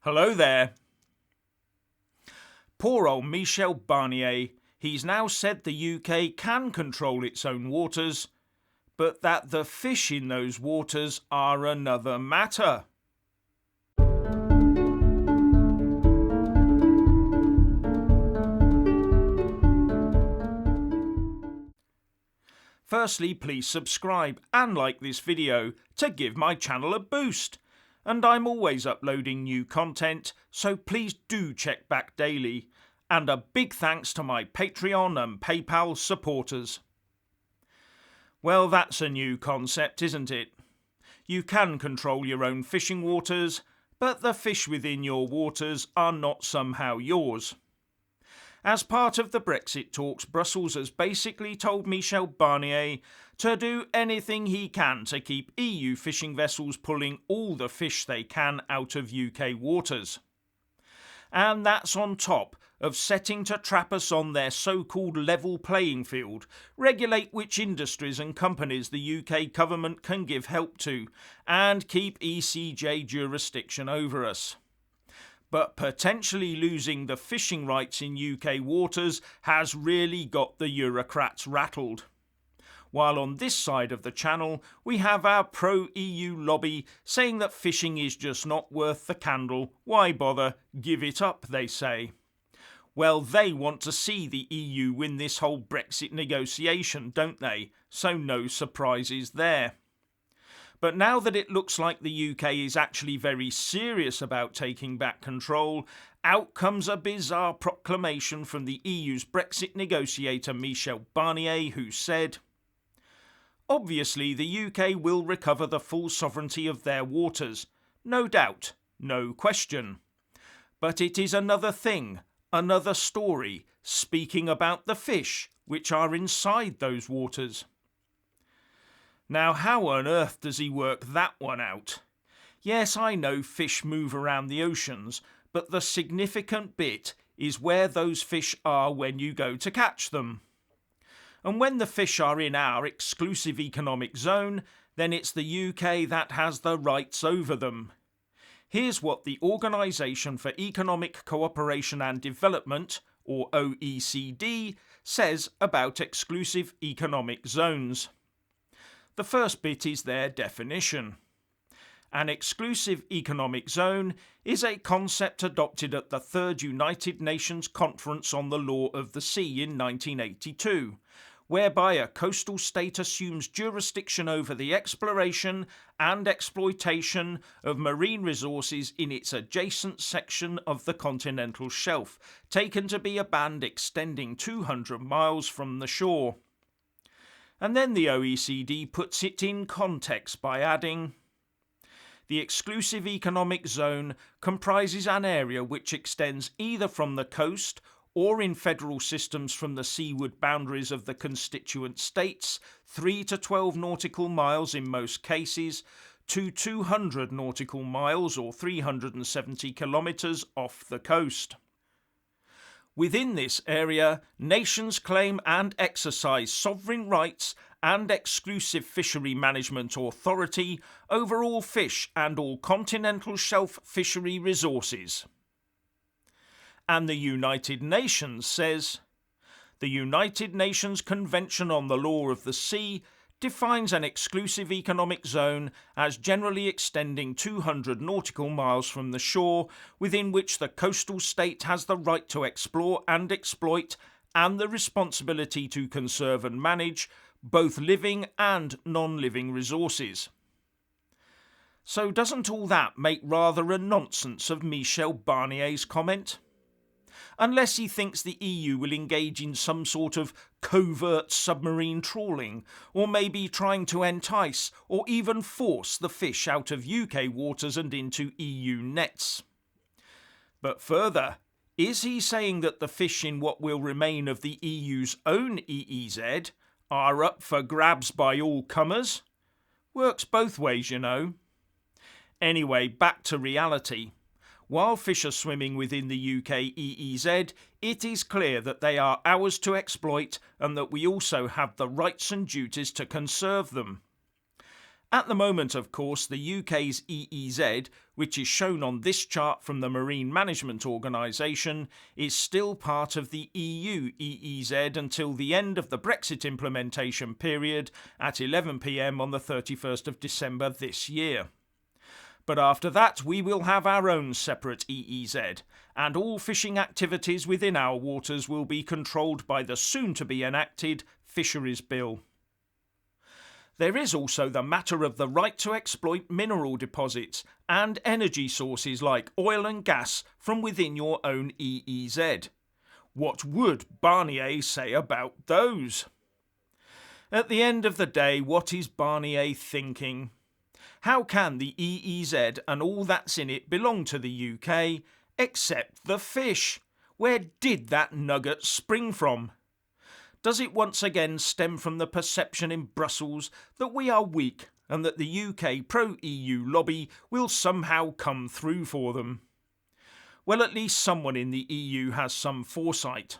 Hello there. Poor old Michel Barnier, he's now said the UK can control its own waters, but that the fish in those waters are another matter. Firstly, please subscribe and like this video to give my channel a boost. And I'm always uploading new content, so please do check back daily. And a big thanks to my Patreon and PayPal supporters. Well, that's a new concept, isn't it? You can control your own fishing waters, but the fish within your waters are not somehow yours. As part of the Brexit talks, Brussels has basically told Michel Barnier to do anything he can to keep EU fishing vessels pulling all the fish they can out of UK waters. And that's on top of setting to trap us on their so-called level playing field, regulate which industries and companies the UK government can give help to, and keep ECJ jurisdiction over us. But potentially losing the fishing rights in UK waters has really got the Eurocrats rattled. While on this side of the channel we have our pro-EU lobby saying that fishing is just not worth the candle, why bother, give it up, they say. Well, they want to see the EU win this whole Brexit negotiation, don't they? So no surprises there. But now that it looks like the UK is actually very serious about taking back control, out comes a bizarre proclamation from the EU's Brexit negotiator Michel Barnier, who said, "Obviously the UK will recover the full sovereignty of their waters, no doubt, no question. But it is another thing, another story, speaking about the fish which are inside those waters." Now, how on earth does he work that one out? Yes, I know fish move around the oceans, but the significant bit is where those fish are when you go to catch them. And when the fish are in our exclusive economic zone, then it's the UK that has the rights over them. Here's what the Organisation for Economic Cooperation and Development, or OECD, says about exclusive economic zones. The first bit is their definition. An exclusive economic zone is a concept adopted at the Third United Nations Conference on the Law of the Sea in 1982, whereby a coastal state assumes jurisdiction over the exploration and exploitation of marine resources in its adjacent section of the continental shelf, taken to be a band extending 200 miles from the shore. And then the OECD puts it in context by adding, "The exclusive economic zone comprises an area which extends either from the coast or in federal systems from the seaward boundaries of the constituent states, 3 to 12 nautical miles in most cases, to 200 nautical miles or 370 kilometres off the coast. Within this area, nations claim and exercise sovereign rights and exclusive fishery management authority over all fish and all continental shelf fishery resources." And the United Nations says, "The United Nations Convention on the Law of the Sea defines an exclusive economic zone as generally extending 200 nautical miles from the shore, within which the coastal state has the right to explore and exploit and the responsibility to conserve and manage both living and non-living resources." So doesn't all that make rather a nonsense of Michel Barnier's comment? Unless he thinks the EU will engage in some sort of covert submarine trawling, or maybe trying to entice or even force the fish out of UK waters and into EU nets. But further, is he saying that the fish in what will remain of the EU's own EEZ are up for grabs by all comers? Works both ways, you know. Anyway, back to reality. While fish are swimming within the UK EEZ, it is clear that they are ours to exploit and that we also have the rights and duties to conserve them. At the moment, of course, the UK's EEZ, which is shown on this chart from the Marine Management Organisation, is still part of the EU EEZ until the end of the Brexit implementation period at 11 p.m. on the 31st of December this year. But after that, we will have our own separate EEZ, and all fishing activities within our waters will be controlled by the soon-to-be enacted Fisheries Bill. There is also the matter of the right to exploit mineral deposits and energy sources like oil and gas from within your own EEZ. What would Barnier say about those? At the end of the day, what is Barnier thinking? How can the EEZ and all that's in it belong to the UK, except the fish? Where did that nugget spring from? Does it once again stem from the perception in Brussels that we are weak and that the UK pro-EU lobby will somehow come through for them? Well, at least someone in the EU has some foresight.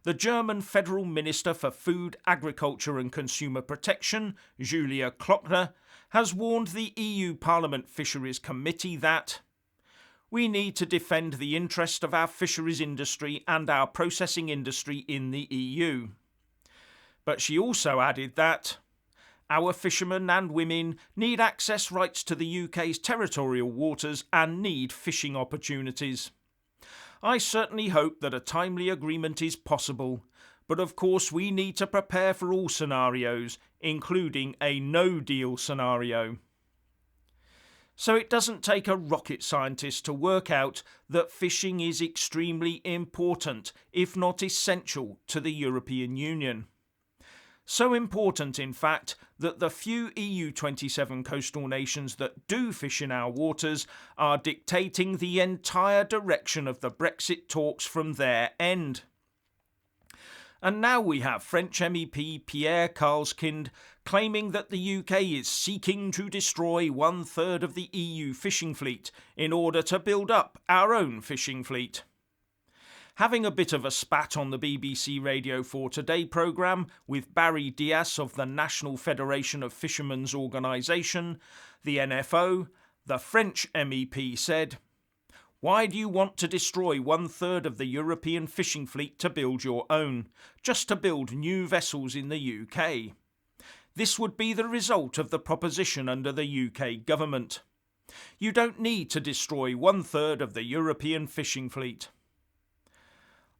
The German Federal Minister for Food, Agriculture and Consumer Protection, Julia Klöckner, has warned the EU Parliament Fisheries Committee that we need to defend the interest of our fisheries industry and our processing industry in the EU. But she also added that our fishermen and women need access rights to the UK's territorial waters and need fishing opportunities. I certainly hope that a timely agreement is possible, but of course we need to prepare for all scenarios, including a no-deal scenario. So it doesn't take a rocket scientist to work out that fishing is extremely important, if not essential, to the European Union. So important, in fact, that the few EU27 coastal nations that do fish in our waters are dictating the entire direction of the Brexit talks from their end. And now we have French MEP Pierre Karlskind claiming that the UK is seeking to destroy 1/3 of the EU fishing fleet in order to build up our own fishing fleet. Having a bit of a spat on the BBC Radio 4 Today programme with Barry Dias of the National Federation of Fishermen's Organisation, the NFO, the French MEP said, "Why do you want to destroy 1/3 of the European fishing fleet to build your own, just to build new vessels in the UK? This would be the result of the proposition under the UK government. You don't need to destroy 1/3 of the European fishing fleet."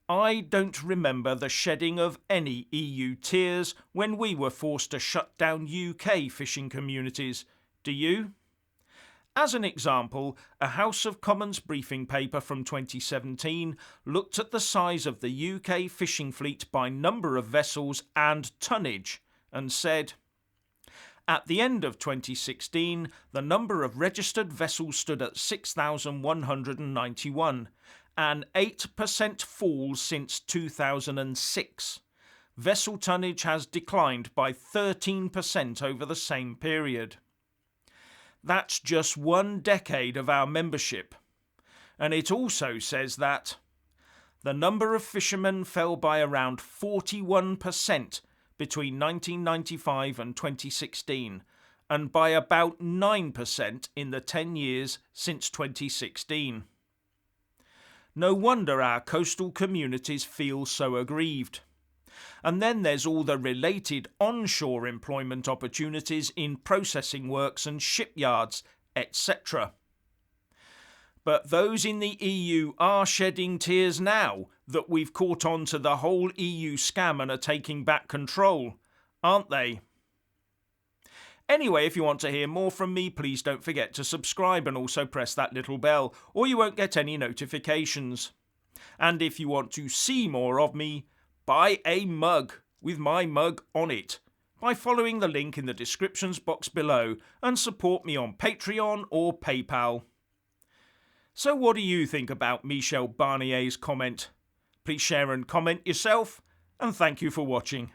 I don't remember the shedding of any EU tears when we were forced to shut down UK fishing communities. Do you? As an example, a House of Commons briefing paper from 2017 looked at the size of the UK fishing fleet by number of vessels and tonnage and said, at the end of 2016, the number of registered vessels stood at 6,191, an 8% fall since 2006. Vessel tonnage has declined by 13% over the same period. That's just 1 decade of our membership. And it also says that the number of fishermen fell by around 41% between 1995 and 2016, and by about 9% in the 10 years since 2016. No wonder our coastal communities feel so aggrieved. And then there's all the related onshore employment opportunities in processing works and shipyards, etc. But those in the EU are shedding tears now that we've caught on to the whole EU scam and are taking back control, aren't they? Anyway, if you want to hear more from me, please don't forget to subscribe and also press that little bell, or you won't get any notifications. And if you want to see more of me, buy a mug with my mug on it by following the link in the descriptions box below and support me on Patreon or PayPal. So what do you think about Michel Barnier's comment? Please share and comment yourself, and thank you for watching.